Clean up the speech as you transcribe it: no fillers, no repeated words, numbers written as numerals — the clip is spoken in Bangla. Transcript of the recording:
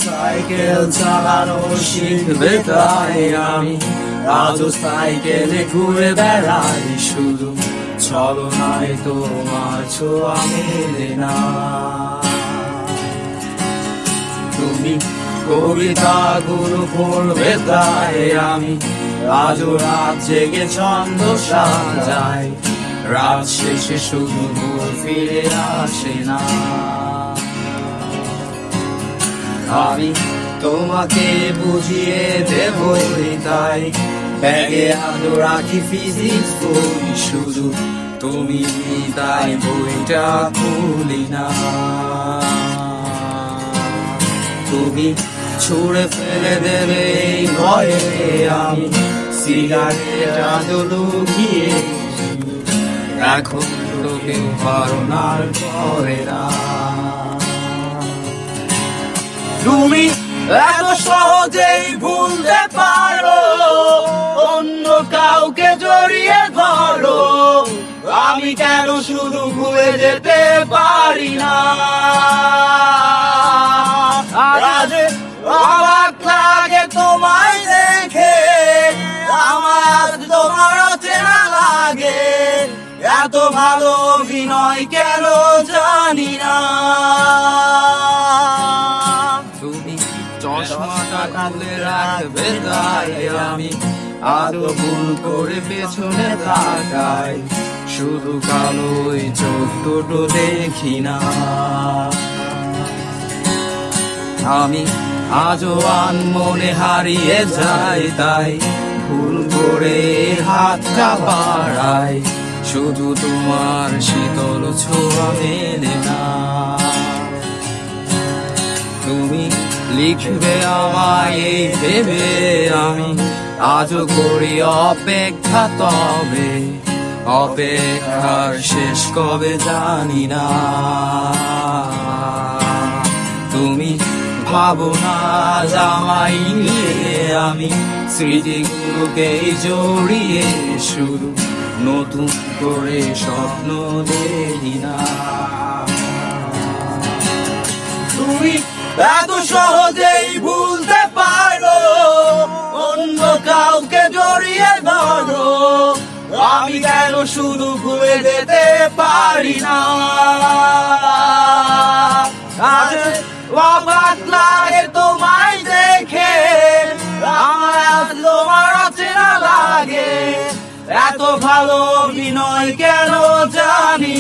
সাইকেল চালানো শিখবে তাই আমি আজও সাইকেলে ঘুরে বেড়াই শুধু ছলনায় তোমার ছোঁয়া মেলে না। তুমি কবিতাগুলো পড়বে তাই আমি আজও রাত জেগে ছন্দ সাজাই, রাত শেষে শুধু ভোর ফিরে আসে না। আমি তোমাকে বুঝিয়ে দেবই তাই ব্যাগে আজও রাখি ফিজিক্স বই, শুধু তুমি তাই বইটা খুলি না। তুমি ছুঁড়ে ফেলে দেবে এই ভয়ে আমি সিগারেট আজও লুকিয়ে, এখন তো কেউ ধারণার করে না। তুমি এত সহজেই ভুলতে পারো অন্য কাউকে জড়িয়ে ধরো, আমি কেন শুধু ভুলে যেতে পারি না। আজ অবাক লাগে তোমায় দেখে, আমার তোমার চেনা লাগে, এত ভালো অভিনয় কেন জানি না। তুমি চশমাটা কাঁদলে রাখবে তাই আমি আদৌ ভুল করে পেছনে তাকাই, শুধু কালোই চোখ দুটো দেখি না। আমি আজও আনমনে হারিয়ে যাই তাই ভুল করে হাতটা বাড়াই, শুধু তোমার শীতল ছোঁয়া মেলে না। তুমি লিখবে আমায় এই ভেবে আমি আজও করি অপেক্ষা, তবে অপেক্ষার শেষ কবে জানি না। তুমি ভাবো না আমায় নিয়ে আমি স্মৃতিগুলোকে জড়িয়ে শুরু নতুন করে স্বপ্ন দেখি না। তুমি এত সহজেই ভুলতে পারো অন্য কাউকে জড়িয়ে ধরো, আমি কেন শুধু ভুলে যেতে পারি না। আজ অবাক লাগে তোমায় দেখে, আমার তোমার চেনা লাগে, এত ভালো অভিনয় কেন জানি।